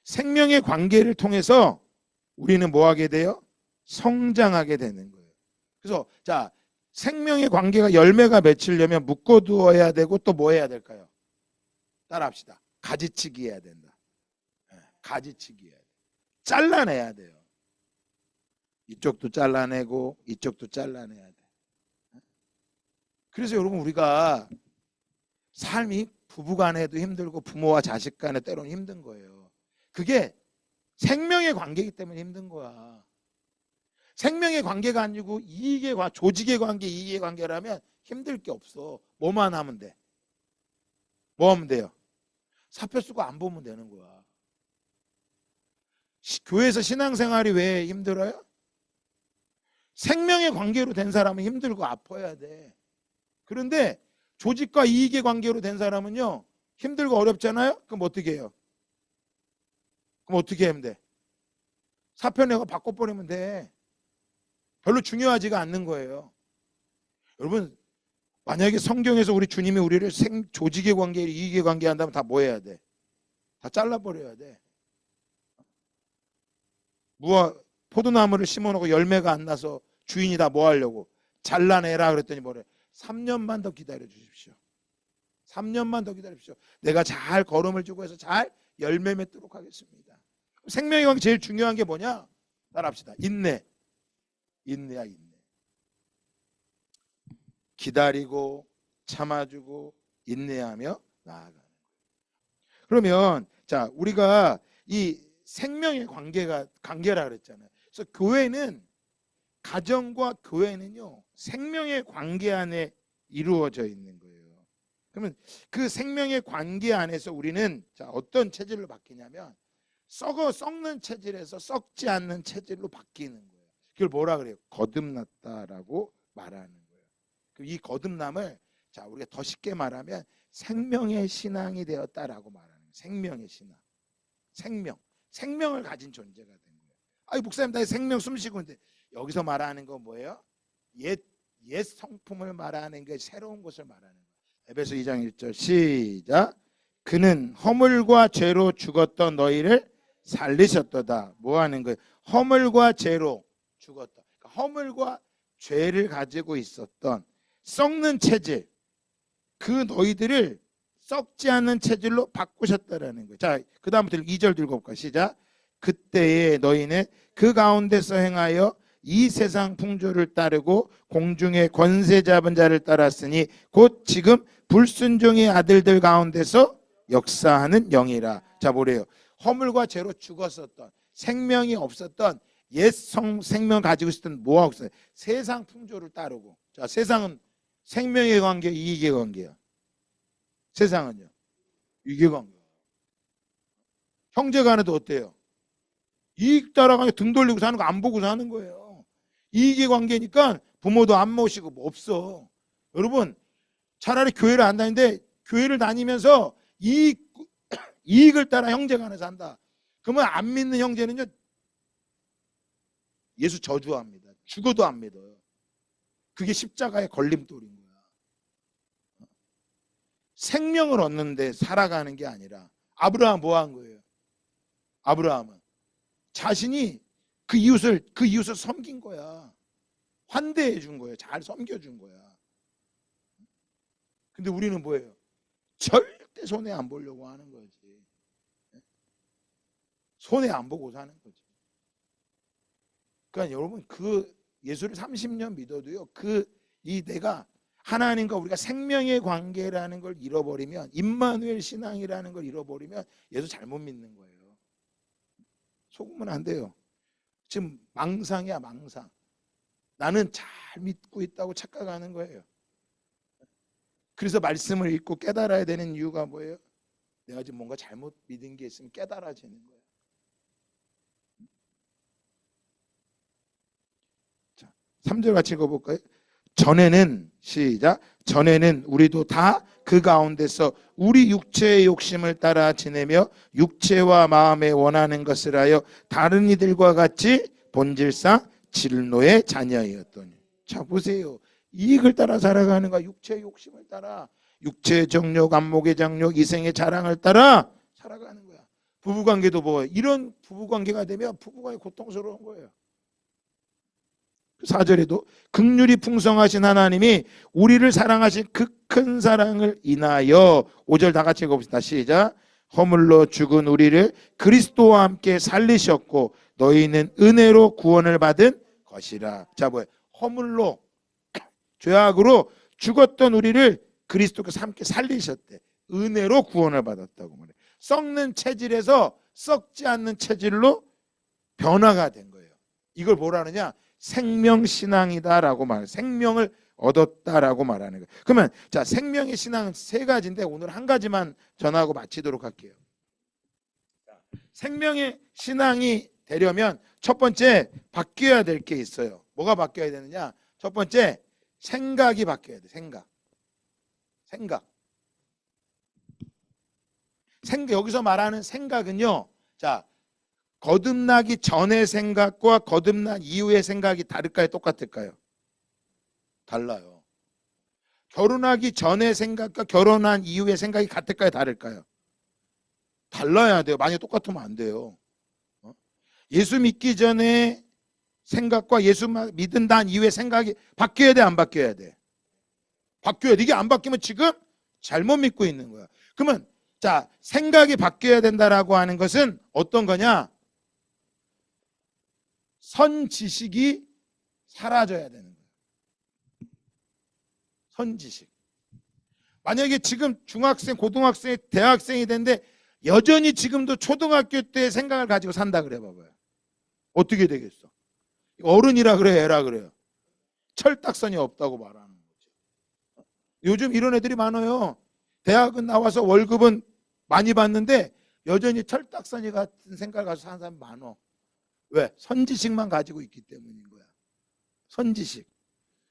생명의 관계를 통해서 우리는 뭐 하게 돼요? 성장하게 되는 거예요. 그래서 자, 생명의 관계가 열매가 맺히려면 묶어두어야 되고 또 뭐 해야 될까요? 따라합시다. 가지치기 해야 된다. 가지치기 해야 돼. 잘라내야 돼요. 이쪽도 잘라내고 이쪽도 잘라내야 돼. 그래서 여러분, 우리가 삶이 부부간에도 힘들고 부모와 자식 간에 때로는 힘든 거예요. 그게 생명의 관계이기 때문에 힘든 거야. 생명의 관계가 아니고 이익의 관계, 조직의 관계, 이익의 관계라면 힘들 게 없어. 뭐만 하면 돼? 뭐 하면 돼요? 사표 쓰고 안 보면 되는 거야. 교회에서 신앙생활이 왜 힘들어요? 생명의 관계로 된 사람은 힘들고 아파야 돼. 그런데 조직과 이익의 관계로 된 사람은요, 힘들고 어렵잖아요? 그럼 어떻게 해요? 그럼 어떻게 하면 돼? 사표 내고 바꿔버리면 돼. 별로 중요하지가 않는 거예요. 여러분, 만약에 성경에서 우리 주님이 우리를 조직의 관계, 이익의 관계 한다면 다 뭐 해야 돼? 다 잘라버려야 돼. 포도나무를 심어놓고 열매가 안 나서 주인이 다 뭐 하려고? 잘라내라 그랬더니 뭐래? 3년만 더 기다려 주십시오. 3년만 더 기다리십시오. 내가 잘 걸음을 주고 해서 잘 열매 맺도록 하겠습니다. 생명의 관계 제일 중요한 게 뭐냐? 따라합시다. 인내. 인내야, 인내. 기다리고 참아주고 인내하며 나아가는 거예요. 그러면 자, 우리가 이 생명의 관계라 그랬잖아요. 그래서 교회는, 가정과 교회는요, 생명의 관계 안에 이루어져 있는 거예요. 그러면 그 생명의 관계 안에서 우리는 자, 어떤 체질로 바뀌냐면 썩는 체질에서 썩지 않는 체질로 바뀌는 거예요. 그걸 뭐라 그래요? 거듭났다라고 말하는 거예요. 이 거듭남을 자, 우리가 더 쉽게 말하면 생명의 신앙이 되었다라고 말하는 거예요. 생명의 신앙. 생명을 가진 존재가 된 거예요. 아이, 목사님, 나 생명 숨쉬고 있는데, 여기서 말하는 건 뭐예요? 옛 성품을 말하는 게 새로운 것을 말하는 거예요. 에베소 2장 1절 시작. 그는 허물과 죄로 죽었던 너희를 살리셨도다. 뭐 하는 거예요? 허물과 죄로 죽었다. 그러니까 허물과 죄를 가지고 있었던 썩는 체질, 그 너희들을 썩지 않는 체질로 바꾸셨다라는 거예요. 자, 그 다음부터 2절 들고 볼까요? 시작. 그때에 너희는 그 가운데서 행하여 이 세상 풍조를 따르고 공중의 권세 잡은 자를 따랐으니 곧 지금 불순종의 아들들 가운데서 역사하는 영이라. 자, 뭐래요? 허물과 죄로 죽었었던, 생명이 없었던 옛 생명 가지고 있었던 뭐하고 있어요? 세상 풍조를 따르고. 자, 세상은 생명의 관계, 이익의 관계야. 세상은요, 이익의 관계. 형제간에도 어때요? 이익 따라가니 등 돌리고 사는 거 안 보고 사는 거예요. 이익의 관계니까 부모도 안 모시고 뭐 없어. 여러분, 차라리 교회를 안 다니는데 교회를 다니면서 이익을 따라 형제간에 산다. 그러면 안 믿는 형제는요, 예수 저주합니다. 죽어도 안 믿어요. 그게 십자가의 걸림돌인 거야. 생명을 얻는데 살아가는 게 아니라. 아브라함 뭐 한 거예요? 아브라함은 자신이 그 이웃을 섬긴 거야. 환대해 준 거예요. 잘 섬겨준 거야. 근데 우리는 뭐예요? 절대 손해 안 보려고 하는 거지. 손해 안 보고 사는 거지. 그러니까 여러분, 그 예수를 30년 믿어도요, 내가 하나님과 우리가 생명의 관계라는 걸 잃어버리면, 임마누엘 신앙이라는 걸 잃어버리면 예수 잘못 믿는 거예요. 속으면 안 돼요. 지금 망상이야, 망상. 나는 잘 믿고 있다고 착각하는 거예요. 그래서 말씀을 읽고 깨달아야 되는 이유가 뭐예요? 내가 지금 뭔가 잘못 믿은 게 있으면 깨달아지는 거예요. 자, 3절 같이 읽어볼까요? 전에는, 시작. 전에는 우리도 다 그 가운데서 우리 육체의 욕심을 따라 지내며 육체와 마음에 원하는 것을 하여 다른 이들과 같이 본질상 진노의 자녀이었더니. 자, 보세요. 이익을 따라 살아가는 거야. 육체의 욕심을 따라, 육체의 정욕, 안목의 장욕, 이생의 자랑을 따라 살아가는 거야. 부부관계도 뭐 이런 부부관계가 되면 부부관계 고통스러운 거예요. 4절에도 긍휼이 풍성하신 하나님이 우리를 사랑하신 그 큰 사랑을 인하여, 5절 다 같이 읽어봅시다. 시작. 허물로 죽은 우리를 그리스도와 함께 살리셨고 너희는 은혜로 구원을 받은 것이라. 자, 뭐예요? 허물로, 죄악으로 죽었던 우리를 그리스도께서 함께 살리셨대. 은혜로 구원을 받았다고 말해요. 썩는 체질에서 썩지 않는 체질로 변화가 된 거예요. 이걸 뭐라 하느냐? 생명신앙이다라고 말해요. 생명을 얻었다라고 말하는 거예요. 그러면 자, 생명의 신앙은 세 가지인데 오늘 한 가지만 전하고 마치도록 할게요. 생명의 신앙이 되려면 첫 번째 바뀌어야 될 게 있어요. 뭐가 바뀌어야 되느냐? 첫 번째, 생각이 바뀌어야 돼. 생각. 여기서 말하는 생각은요, 자, 거듭나기 전의 생각과 거듭난 이후의 생각이 다를까요? 똑같을까요? 달라요. 결혼하기 전의 생각과 결혼한 이후의 생각이 같을까요? 다를까요? 달라야 돼요. 만약에 똑같으면 안 돼요. 예수 믿기 전에 생각과 예수 믿은 단 이후의 생각이 바뀌어야 돼, 안 바뀌어야 돼? 바뀌어야 돼. 이게 안 바뀌면 지금 잘못 믿고 있는 거야. 그러면 자, 생각이 바뀌어야 된다라고 하는 것은 어떤 거냐? 선지식이 사라져야 되는 거예요. 선지식. 만약에 지금 중학생, 고등학생, 대학생이 됐는데 여전히 지금도 초등학교 때 생각을 가지고 산다 그래 봐봐요. 어떻게 되겠어? 어른이라 그래, 애라 그래요? 철딱선이 없다고 말하는 거죠. 요즘 이런 애들이 많아요. 대학은 나와서 월급은 많이 받는데 여전히 철딱선이 같은 생각을 가지고 사는 사람이 많아. 왜? 선지식만 가지고 있기 때문인 거야. 선지식.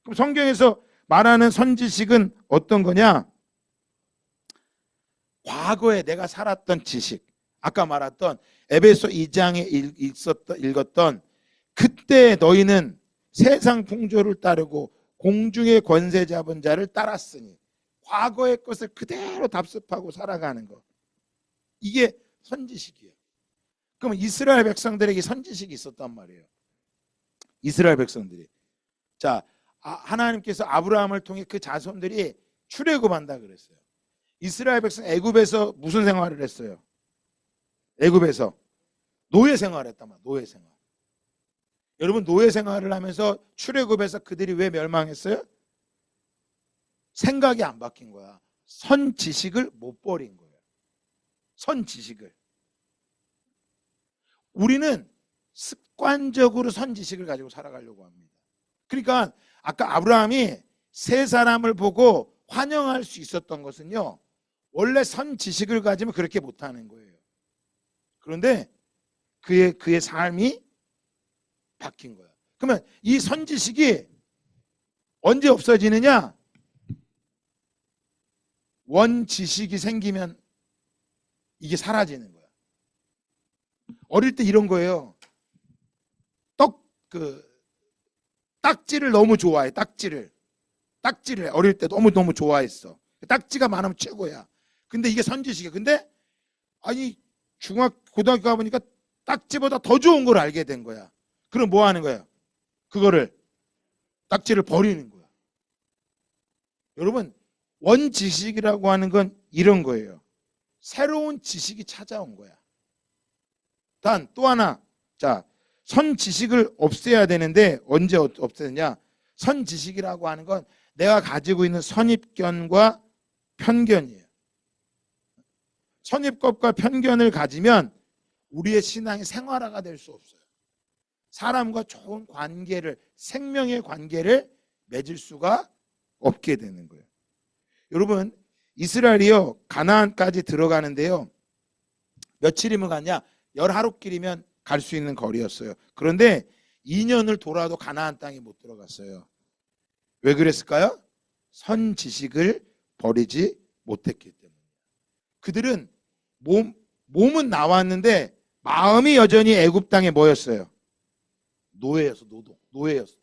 그럼 성경에서 말하는 선지식은 어떤 거냐? 과거에 내가 살았던 지식, 아까 말했던 에베소 2장에 읽었던 그때 너희는 세상 풍조를 따르고 공중의 권세 잡은 자를 따랐으니, 과거의 것을 그대로 답습하고 살아가는 것, 이게 선지식이에요. 그럼 이스라엘 백성들에게 선지식이 있었단 말이에요. 이스라엘 백성들이. 자, 하나님께서 아브라함을 통해 그 자손들이 출애굽한다 그랬어요. 이스라엘 백성 애굽에서 무슨 생활을 했어요? 애굽에서 노예 생활을 했단 말이에요. 노예 생활. 여러분, 노예 생활을 하면서 출애굽에서 그들이 왜 멸망했어요? 생각이 안 바뀐 거야. 선 지식을 못 버린 거예요. 선 지식을. 우리는 습관적으로 선 지식을 가지고 살아가려고 합니다. 그러니까 아까 아브라함이 세 사람을 보고 환영할 수 있었던 것은요, 원래 선 지식을 가지면 그렇게 못하는 거예요. 그런데 그의 삶이 바뀐 거야. 그러면 이 선 지식이 언제 없어지느냐? 원 지식이 생기면 이게 사라지는 거야. 어릴 때 이런 거예요. 딱지를 너무 좋아해. 딱지를 어릴 때 너무 좋아했어. 딱지가 많으면 최고야. 근데 이게 선지식이야. 근데 아니 고등학교 가보니까 딱지보다 더 좋은 걸 알게 된 거야. 그럼 뭐 하는 거야? 그거를 딱지를 버리는 거야. 여러분, 원지식이라고 하는 건 이런 거예요. 새로운 지식이 찾아온 거야. 단 또 하나, 자, 선지식을 없애야 되는데 언제 없애느냐? 선지식이라고 하는 건 내가 가지고 있는 선입견과 편견이에요. 선입견과 편견을 가지면 우리의 신앙이 생활화가 될 수 없어요. 사람과 좋은 관계를, 생명의 관계를 맺을 수가 없게 되는 거예요. 여러분, 이스라엘이요, 가나안까지 들어가는데요, 며칠이면 갔냐? 10하루길이면 갈 수 있는 거리였어요. 그런데 2년을 돌아도 가나안 땅에 못 들어갔어요. 왜 그랬을까요? 선 지식을 버리지 못했기 때문에. 그들은 몸은 나왔는데 마음이 여전히 애굽 땅에 뭐였어요? 노예였어. 노예였어.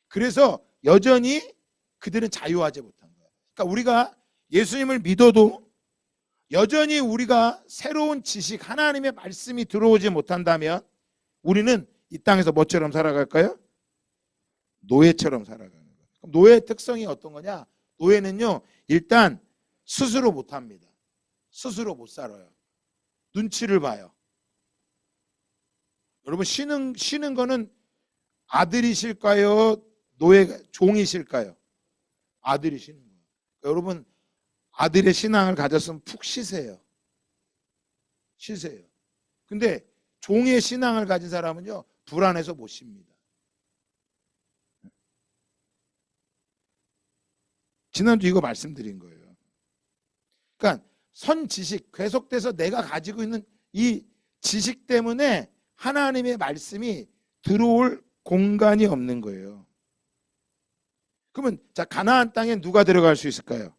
그래서 여전히 그들은 자유하지 못한 거예요. 그러니까 우리가 예수님을 믿어도 여전히 우리가 새로운 지식, 하나님의 말씀이 들어오지 못한다면 우리는 이 땅에서 뭐처럼 살아갈까요? 노예처럼 살아가는 거예요. 그럼 노예의 특성이 어떤 거냐? 노예는요, 일단 스스로 못합니다. 스스로 못 살아요. 눈치를 봐요. 여러분, 쉬는 거는 아들이실까요? 종이실까요? 아들이 쉬는 거예요. 여러분, 아들의 신앙을 가졌으면 푹 쉬세요. 근데 종의 신앙을 가진 사람은요, 불안해서 못 쉽니다. 지난주 이거 말씀드린 거예요. 그러니까 선지식, 계속돼서 내가 가지고 있는 이 지식 때문에 하나님의 말씀이 들어올 공간이 없는 거예요. 그러면 자, 가나안 땅에 누가 들어갈 수 있을까요?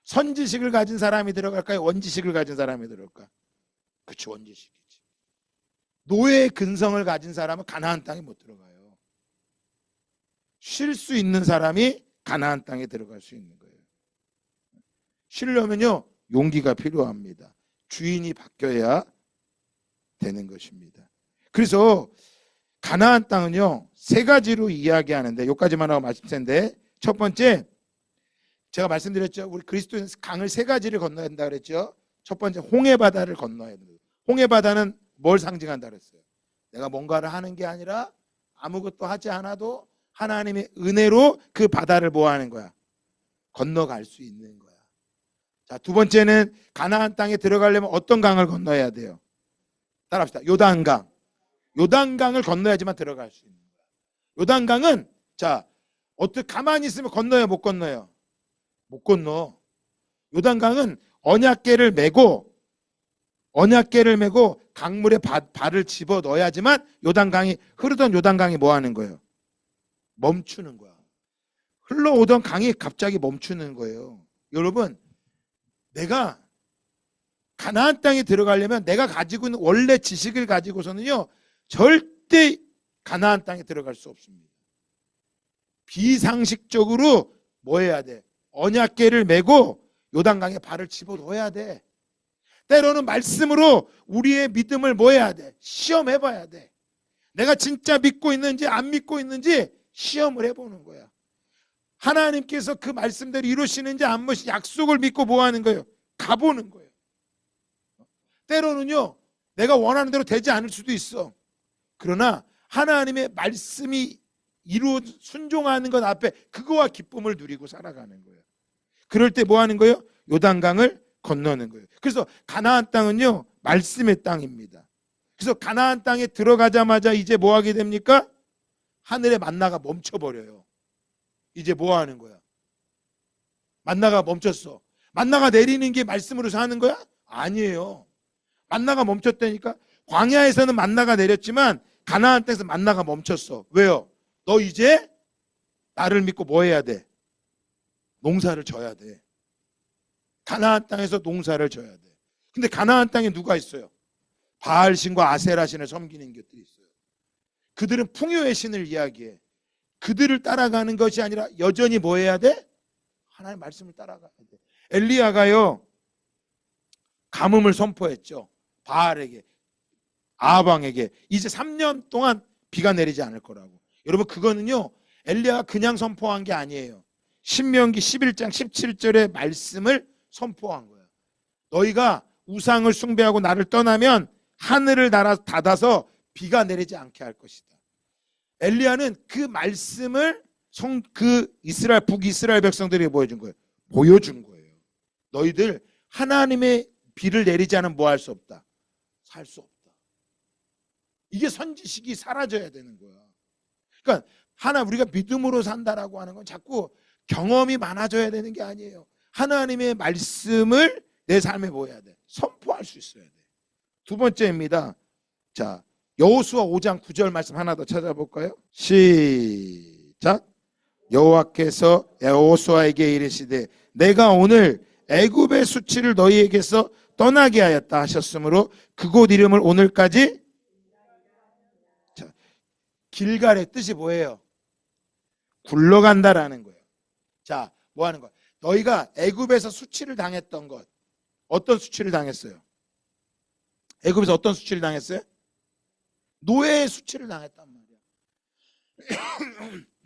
선지식을 가진 사람이 들어갈까요? 원지식을 가진 사람이 들어갈까? 그렇죠, 원지식이지. 노예의 근성을 가진 사람은 가나안 땅에 못 들어가요. 쉴 수 있는 사람이 가나안 땅에 들어갈 수 있는 거예요. 쉬려면요, 용기가 필요합니다. 주인이 바뀌어야 되는 것입니다. 그래서 가나안 땅은요, 세 가지로 이야기하는데, 여기까지만 하고 말씀드렸는데, 첫 번째, 제가 말씀드렸죠. 우리 그리스도인 강을 세 가지를 건너야 된다 그랬죠. 첫 번째, 홍해 바다를 건너야 된다. 홍해 바다는 뭘 상징한다 그랬어요? 내가 뭔가를 하는 게 아니라 아무것도 하지 않아도 하나님의 은혜로 그 바다를 뭐 하는 거야? 건너갈 수 있는 거야. 자, 두 번째는 가나안 땅에 들어가려면 어떤 강을 건너야 돼요? 따라합시다. 요단강. 요단강을 건너야지만 들어갈 수 있는 거야. 요단강은 자, 어떻게 가만히 있으면 건너요, 못 건너요? 못 건너. 요단강은 언약궤를 메고 강물에 발을 집어 넣어야지만 흐르던 요단강이 뭐 하는 거예요? 멈추는 거야. 흘러오던 강이 갑자기 멈추는 거예요. 여러분, 내가 가나안 땅에 들어가려면 내가 가지고 있는 원래 지식을 가지고서는요, 절대 가나안 땅에 들어갈 수 없습니다. 비상식적으로 뭐 해야 돼? 언약궤를 메고 요단강에 발을 집어넣어야 돼. 때로는 말씀으로 우리의 믿음을 뭐 해야 돼? 시험해 봐야 돼. 내가 진짜 믿고 있는지 안 믿고 있는지 시험을 해보는 거야. 하나님께서 그 말씀대로 이루시는지 안 이루시는지 약속을 믿고 뭐 하는 거예요? 가보는 거예요. 때로는요, 내가 원하는 대로 되지 않을 수도 있어. 그러나 하나님의 말씀이 순종하는 것 앞에 그거와 기쁨을 누리고 살아가는 거예요. 그럴 때 뭐 하는 거예요? 요단강을 건너는 거예요. 그래서 가나안 땅은요, 말씀의 땅입니다. 그래서 가나안 땅에 들어가자마자 이제 뭐 하게 됩니까? 하늘의 만나가 멈춰버려요. 이제 뭐 하는 거야? 만나가 멈췄어. 만나가 내리는 게 말씀으로 사는 거야? 아니에요. 만나가 멈췄다니까. 광야에서는 만나가 내렸지만 가나안 땅에서 만나가 멈췄어. 왜요? 너 이제 나를 믿고 뭐 해야 돼? 농사를 져야 돼. 가나안 땅에서 농사를 져야 돼. 근데 가나안 땅에 누가 있어요? 바알신과 아세라신을 섬기는 것들이 있어요. 그들은 풍요의 신을 이야기해. 그들을 따라가는 것이 아니라 여전히 뭐 해야 돼? 하나님의 말씀을 따라가야 돼. 엘리야가요, 가뭄을 선포했죠. 바알에게, 아합왕에게. 이제 3년 동안 비가 내리지 않을 거라고. 여러분, 그거는요, 엘리야가 그냥 선포한 게 아니에요. 신명기 11장 17절의 말씀을 선포한 거예요. 너희가 우상을 숭배하고 나를 떠나면 하늘을 닫아서 비가 내리지 않게 할 것이다. 엘리야는 그 말씀을 그 북이스라엘 백성들에게 보여준 거예요. 보여준 거예요. 너희들 하나님의 비를 내리지 않으면 뭐 할 수 없다? 살 수 없다. 이게 선지식이 사라져야 되는 거야. 그러니까 우리가 믿음으로 산다라고 하는 건 자꾸 경험이 많아져야 되는 게 아니에요. 하나님의 말씀을 내 삶에 뭐 해야 돼? 선포할 수 있어야 돼. 두 번째입니다. 자, 여호수아 5장 9절 말씀 하나 더 찾아볼까요? 시작. 여호와께서 여호수아에게 이르시되 내가 오늘 애굽의 수치를 너희에게서 떠나게 하였다 하셨으므로 그곳 이름을 오늘까지. 자, 길갈의 뜻이 뭐예요? 굴러간다라는 거예요. 자, 뭐 하는 거야? 너희가 애굽에서 수치를 당했던 것, 어떤 수치를 당했어요? 애굽에서 어떤 수치를 당했어요? 노예의 수치를 당했단 말이야.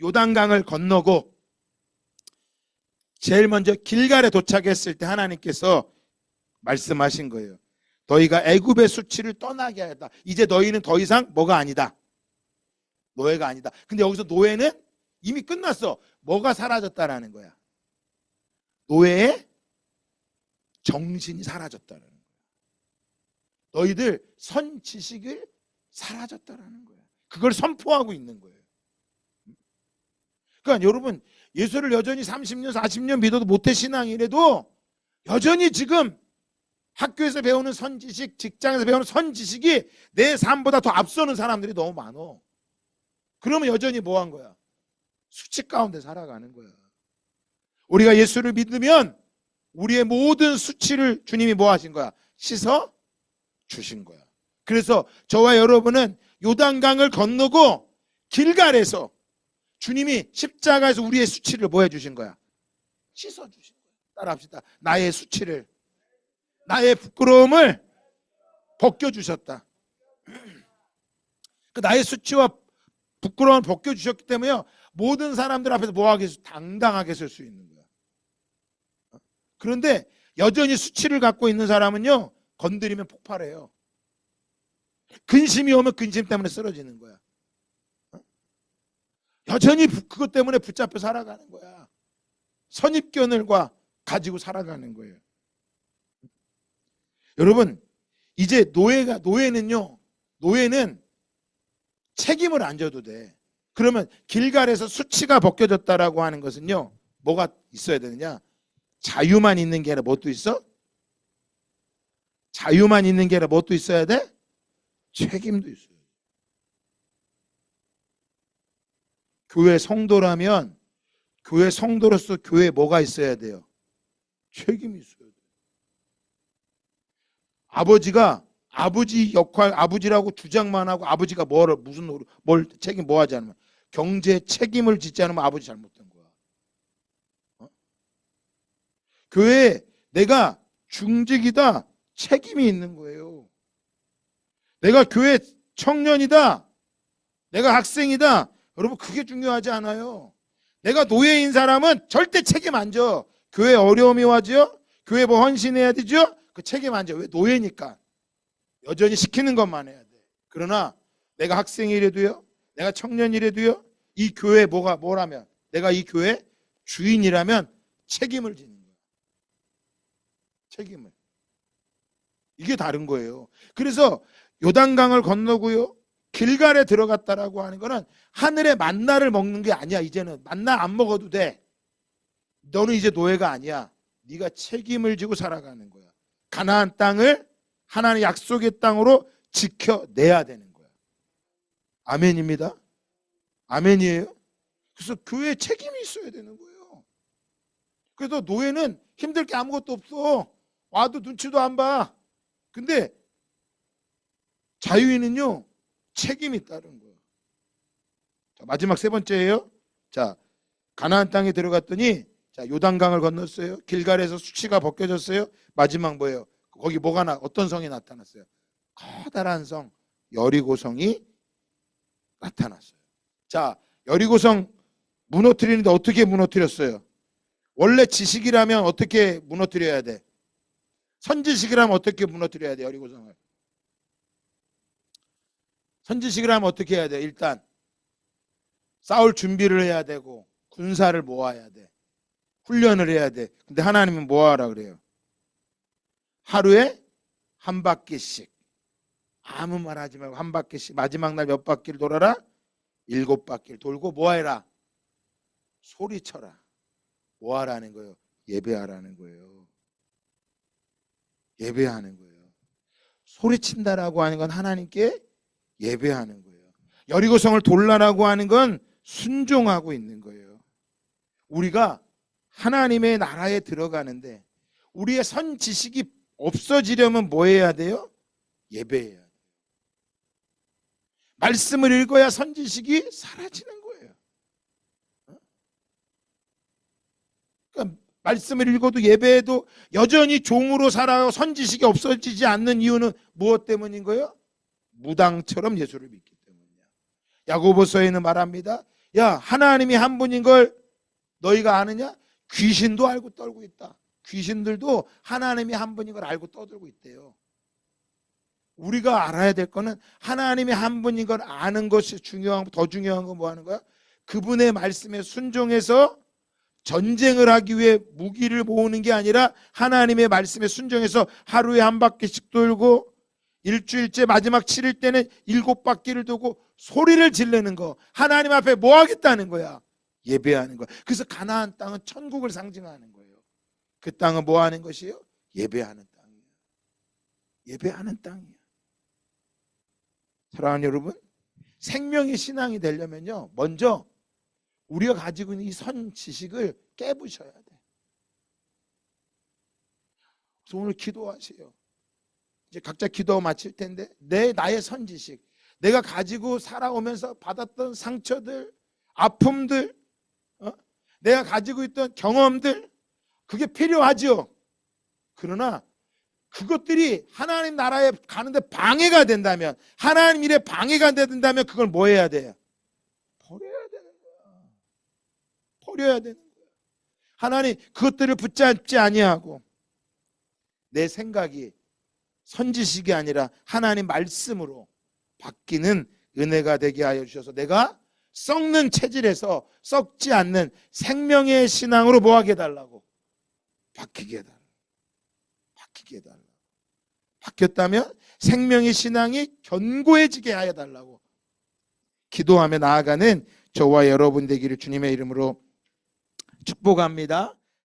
요단강을 건너고 제일 먼저 길갈에 도착했을 때 하나님께서 말씀하신 거예요. 너희가 애굽의 수치를 떠나게 하였다. 이제 너희는 더 이상 뭐가 아니다? 노예가 아니다. 근데 여기서 노예는 이미 끝났어. 뭐가 사라졌다라는 거야? 노예의 정신이 사라졌다라는 거야. 너희들 선 지식을 사라졌다라는 거야. 그걸 선포하고 있는 거예요. 그러니까 여러분, 예수를 여전히 30년, 40년 믿어도 모태 신앙이라도 여전히 지금 학교에서 배우는 선지식, 직장에서 배우는 선지식이 내 삶보다 더 앞서는 사람들이 너무 많어. 그러면 여전히 뭐 한 거야? 수치 가운데 살아가는 거야. 우리가 예수를 믿으면 우리의 모든 수치를 주님이 뭐 하신 거야? 씻어 주신 거야. 그래서 저와 여러분은 요단강을 건너고 길갈에서 주님이 십자가에서 우리의 수치를 뭐 해주신 거야? 씻어 주신 거야. 따라합시다. 나의 수치를, 나의 부끄러움을 벗겨주셨다. 그 나의 수치와 부끄러움을 벗겨주셨기 때문에 모든 사람들 앞에서 뭐하게 당당하게 설 수 있는 거야. 그런데 여전히 수치를 갖고 있는 사람은요, 건드리면 폭발해요. 근심이 오면 근심 때문에 쓰러지는 거야. 여전히 그것 때문에 붙잡혀 살아가는 거야. 선입견을과 가지고 살아가는 거예요. 여러분, 이제 노예는 책임을 안 져도 돼. 그러면 길갈에서 수치가 벗겨졌다라고 하는 것은요, 뭐가 있어야 되느냐? 자유만 있는 게 아니라 뭣도 있어? 자유만 있는 게 아니라 뭣도 있어야 돼? 책임도 있어요. 교회 성도라면 교회 성도로서 교회에 뭐가 있어야 돼요? 책임이 있어야 돼요. 아버지가 아버지 역할, 아버지라고 주장만 하고 아버지가 뭘 책임 뭐 하지 않으면 경제 책임을 짓지 않으면 아버지 잘못된 거야. 교회에 내가 중직이다, 책임이 있는 거예요. 내가 교회 청년이다, 내가 학생이다, 여러분 그게 중요하지 않아요. 내가 노예인 사람은 절대 책임 안 져. 교회 어려움이 와죠. 교회 뭐 헌신해야 되죠. 그 책임 안 져. 왜? 노예니까. 여전히 시키는 것만 해야 돼. 그러나 내가 학생이라도요, 내가 청년이라도요, 이 교회 뭐라면, 내가 이 교회 주인이라면 책임을 지는 거야. 책임을. 이게 다른 거예요. 그래서 요단강을 건너고요, 길갈에 들어갔다라고 하는 거는 하늘의 만나를 먹는 게 아니야. 이제는 만나 안 먹어도 돼. 너는 이제 노예가 아니야. 네가 책임을 지고 살아가는 거야. 가나안 땅을 하나님의 약속의 땅으로 지켜내야 되는 거야. 아멘입니다. 아멘이에요. 그래서 교회에 책임이 있어야 되는 거예요. 그래서 노예는 힘들 게 아무것도 없어. 와도 눈치도 안 봐. 근데 자유인은요, 책임이 따른 거예요. 자, 마지막 세 번째예요. 자, 가나안 땅에 들어갔더니, 자, 요단강을 건넜어요. 길갈에서 수치가 벗겨졌어요. 마지막 뭐예요? 거기 어떤 성이 나타났어요? 커다란 성, 여리고성이 나타났어요. 자, 여리고성 무너뜨리는데 어떻게 무너뜨렸어요? 원래 지식이라면 어떻게 무너뜨려야 돼? 선지식이라면 어떻게 무너뜨려야 돼? 여리고성을. 선지식이라면 어떻게 해야 돼? 일단 싸울 준비를 해야 되고 군사를 모아야 돼. 훈련을 해야 돼. 근데 하나님은 뭐 하라 그래요? 하루에 한 바퀴씩, 아무 말 하지 말고 한 바퀴씩, 마지막 날 몇 바퀴를 돌아라? 7바퀴를 돌고 뭐 해라? 소리쳐라. 뭐 하라는 거예요? 예배하라는 거예요. 예배하는 거예요. 소리친다라고 하는 건 하나님께 예배하는 거예요. 여리고성을 돌라라고 하는 건 순종하고 있는 거예요. 우리가 하나님의 나라에 들어가는데 우리의 선 지식이 없어지려면 뭐 해야 돼요? 예배해야 돼요. 말씀을 읽어야 선 지식이 사라지는 거예요. 그러니까 말씀을 읽어도 예배해도 여전히 종으로 살아요. 선 지식이 없어지지 않는 이유는 무엇 때문인 거예요? 무당처럼 예수를 믿기 때문이야. 야고보서에는 말합니다. 야, 하나님이 한 분인 걸 너희가 아느냐? 귀신도 알고 떨고 있다. 귀신들도 하나님이 한 분인 걸 알고 떠들고 있대요. 우리가 알아야 될 거는 하나님이 한 분인 걸 아는 것이 더 중요한 건 뭐 하는 거야? 그분의 말씀에 순종해서 전쟁을 하기 위해 무기를 모으는 게 아니라 하나님의 말씀에 순종해서 하루에 한 바퀴씩 돌고 일주일째 마지막 7일 때는 7바퀴를 돌고 소리를 지르는 거. 하나님 앞에 뭐 하겠다는 거야? 예배하는 거야. 그래서 가나안 땅은 천국을 상징하는 거예요. 그 땅은 뭐 하는 것이에요? 예배하는 땅이에요. 예배하는 땅이에요. 사랑하는 여러분, 생명의 신앙이 되려면요, 먼저 우리가 가지고 있는 이 선 지식을 깨부셔야 돼. 그래서 오늘 기도하세요. 이제 각자 기도 마칠 텐데 나의 선 지식, 내가 가지고 살아오면서 받았던 상처들, 아픔들, 내가 가지고 있던 경험들, 그게 필요하죠. 그러나 그것들이 하나님 나라에 가는데 방해가 된다면, 하나님 일에 방해가 된다면 그걸 뭐 해야 돼요? 버려야 되는 거야. 버려야 되는 거야. 하나님 그것들을 붙잡지 아니하고 내 생각이 선지식이 아니라 하나님 말씀으로 바뀌는 은혜가 되게 하여 주셔서 내가 썩는 체질에서 썩지 않는 생명의 신앙으로 뭐하게 해달라고? 바뀌게 해달라고. 바뀌게 해달라고. 바뀌었다면 생명의 신앙이 견고해지게 하여 달라고 기도하며 나아가는 저와 여러분 되기를 주님의 이름으로 축복합니다.